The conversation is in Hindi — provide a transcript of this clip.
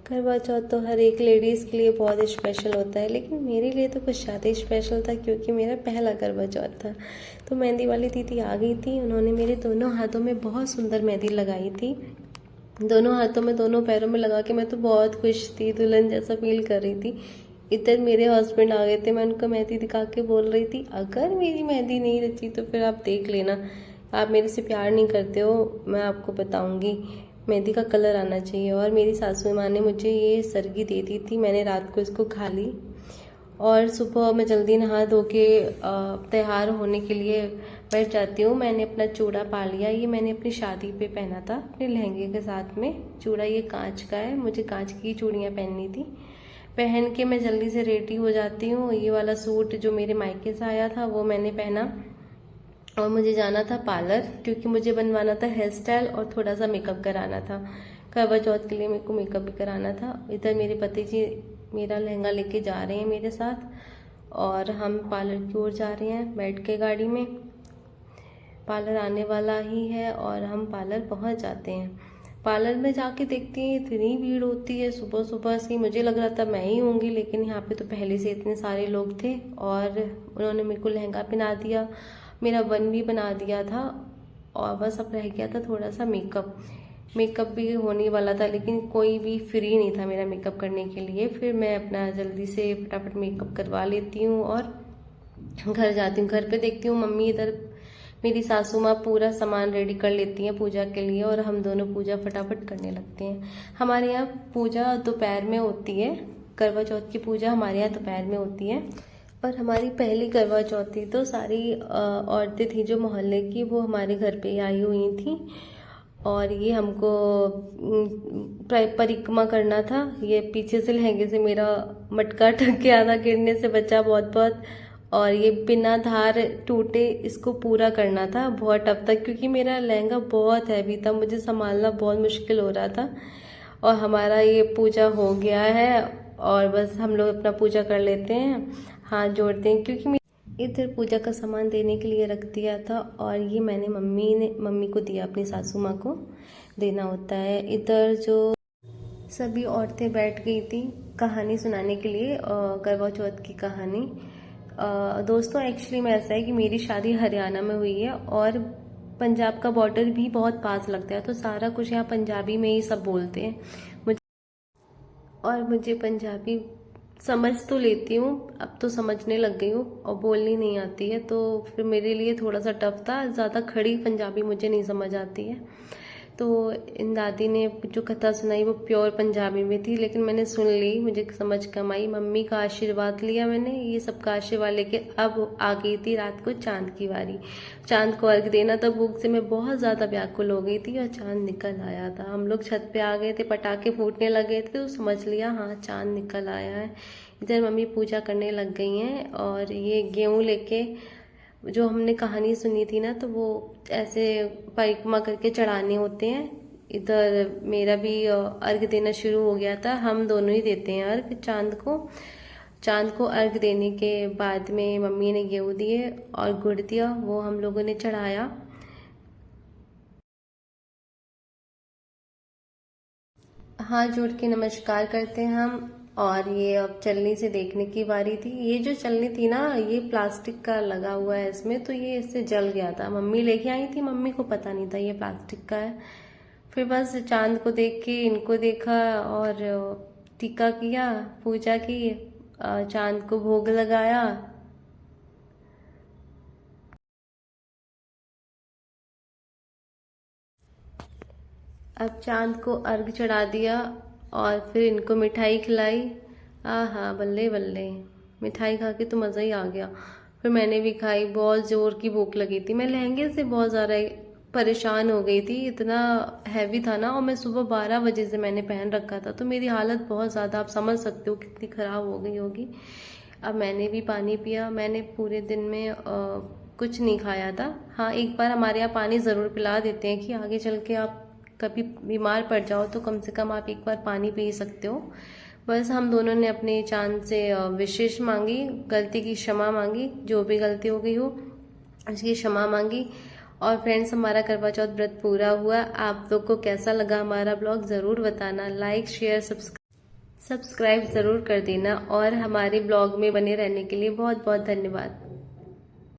करवा चौथ तो हर एक लेडीज़ के लिए बहुत स्पेशल होता है, लेकिन मेरे लिए तो कुछ ज़्यादा स्पेशल था क्योंकि मेरा पहला करवा चौथ था। तो मेहंदी वाली दीदी आ गई थी, उन्होंने मेरे दोनों हाथों में बहुत सुंदर मेहंदी लगाई थी। दोनों हाथों में, दोनों पैरों में लगा के मैं तो बहुत खुश थी, दुल्हन जैसा फील कर रही थी। इधर मेरे हस्बैंड आ गए थे, मैं उनको मेहंदी दिखा के बोल रही थी, अगर मेरी मेहंदी नहीं रची तो फिर आप देख लेना, आप मेरे से प्यार नहीं करते हो, मैं आपको बताऊंगी। मेहंदी का कलर आना चाहिए। और मेरी सासू माँ ने मुझे ये सरगी दे दी थी, मैंने रात को इसको खा ली और सुबह मैं जल्दी नहा धो के तैयार होने के लिए बैठ जाती हूँ। मैंने अपना चूड़ा पा लिया, ये मैंने अपनी शादी पे पहना था अपने लहंगे के साथ में। चूड़ा ये कांच का है, मुझे कांच की चूड़ियाँ पहननी थी। पहन के मैं जल्दी से रेडी हो जाती हूँ। ये वाला सूट जो मेरे मायके से आया था वो मैंने पहना और मुझे जाना था पार्लर क्योंकि मुझे बनवाना था हेयर स्टाइल और थोड़ा सा मेकअप कराना था। करवा चौथ के लिए मेरे को मेकअप भी कराना था। इधर मेरे पति जी मेरा लहंगा लेके जा रहे हैं मेरे साथ और हम पार्लर की ओर जा रहे हैं बैठ के गाड़ी में। पार्लर आने वाला ही है और हम पार्लर पहुंच जाते हैं। पार्लर में जाके देखती हैं इतनी भीड़ होती है सुबह सुबह से, मुझे लग रहा था मैं ही होंगी, लेकिन यहाँ पे तो पहले से इतने सारे लोग थे और उन्होंने मेरे को लहंगा पहना दिया, मेरा बन भी बना दिया था और बस अब रह गया था थोड़ा सा मेकअप। मेकअप भी होने वाला था लेकिन कोई भी फ्री नहीं था मेरा मेकअप करने के लिए। फिर मैं अपना जल्दी से फटाफट मेकअप करवा लेती हूँ और घर जाती हूँ। घर पे देखती हूँ मम्मी इधर मेरी सासू माँ पूरा सामान रेडी कर लेती हैं पूजा के लिए और हम दोनों पूजा फटाफट करने लगते हैं। हमारे यहाँ पूजा दोपहर में होती है, करवा चौथ की पूजा हमारे यहाँ दोपहर में होती है। और हमारी पहली करवा चौथ थी तो सारी औरतें थी जो मोहल्ले की, वो हमारे घर पे आई हुई थी और ये हमको परिक्रमा करना था। ये पीछे से लहंगे से मेरा मटका टक गया था, गिरने से बचा बहुत बहुत, और ये बिना धार टूटे इसको पूरा करना था। बहुत टफ था क्योंकि मेरा लहंगा बहुत हैवी था, मुझे संभालना बहुत मुश्किल हो रहा था। और हमारा ये पूजा हो गया है और बस हम लोग अपना पूजा कर लेते हैं, हाथ जोड़ते हैं क्योंकि इधर पूजा का सामान देने के लिए रख दिया था और ये मैंने मम्मी को दिया, अपनी सासू माँ को देना होता है। इधर जो सभी औरतें बैठ गई थी कहानी सुनाने के लिए, करवा चौथ की कहानी। दोस्तों एक्चुअली में ऐसा है कि मेरी शादी हरियाणा में हुई है और पंजाब का बॉर्डर भी बहुत पास लगता है, तो सारा कुछ यहाँ पंजाबी में ही सब बोलते हैं। मुझे पंजाबी समझ तो लेती हूँ, अब तो समझने लग गई हूँ और बोलनी नहीं आती है, तो फिर मेरे लिए थोड़ा सा टफ था। ज़्यादा खड़ी पंजाबी मुझे नहीं समझ आती है। तो इन दादी ने जो कथा सुनाई वो प्योर पंजाबी में थी, लेकिन मैंने सुन ली, मुझे समझ कम आई। मम्मी का आशीर्वाद लिया मैंने, ये सबका आशीर्वाद लेके अब आ गई थी रात को चांद की बारी। चांद को अर्घ देना था, भूख से मैं बहुत ज़्यादा व्याकुल हो गई थी और चांद निकल आया था। हम लोग छत पे आ गए थे, पटाखे फूटने लगे थे तो समझ लिया हाँ चांद निकल आया है। इधर मम्मी पूजा करने लग गई हैं और ये गेहूँ लेके, जो हमने कहानी सुनी थी ना, तो वो ऐसे परिक्रमा करके चढ़ाने होते हैं। इधर मेरा भी अर्घ देना शुरू हो गया था, हम दोनों ही देते हैं अर्घ चांद को। चांद को अर्घ देने के बाद में मम्मी ने गेहूँ दिए और गुड़ दिया, वो हम लोगों ने चढ़ाया। हाथ जोड़ के नमस्कार करते हैं हम। और ये अब चलनी से देखने की बारी थी। ये जो चलनी थी ना, ये प्लास्टिक का लगा हुआ है इसमें, तो ये इससे जल गया था। मम्मी लेके आई थी, मम्मी को पता नहीं था ये प्लास्टिक का है। फिर बस चांद को देख के इनको देखा और टीका किया, पूजा की, चांद को भोग लगाया। अब चांद को अर्घ चढ़ा दिया और फिर इनको मिठाई खिलाई। आहा बल्ले बल्ले, मिठाई खा के तो मज़ा ही आ गया। फिर मैंने भी खाई, बहुत ज़ोर की भूख लगी थी। मैं लहंगे से बहुत ज़्यादा परेशान हो गई थी, इतना हैवी था ना, और मैं सुबह 12 बजे से मैंने पहन रखा था, तो मेरी हालत बहुत ज़्यादा, आप समझ सकते हो कितनी ख़राब हो गई होगी। अब मैंने भी पानी पिया, मैंने पूरे दिन में कुछ नहीं खाया था। हाँ एक बार हमारे यहाँ पानी ज़रूर पिला देते हैं कि आगे चल के आप कभी बीमार पड़ जाओ तो कम से कम आप एक बार पानी पी सकते हो। बस हम दोनों ने अपने चांद से विशेष मांगी, गलती की क्षमा मांगी, जो भी गलती हो गई हो उसकी क्षमा मांगी। और फ्रेंड्स हमारा करवा चौथ व्रत पूरा हुआ। आप लोग को कैसा लगा हमारा ब्लॉग ज़रूर बताना, लाइक शेयर सब्सक्राइब। सब्सक्राइब ज़रूर कर देना और हमारे ब्लॉग में बने रहने के लिए बहुत बहुत धन्यवाद।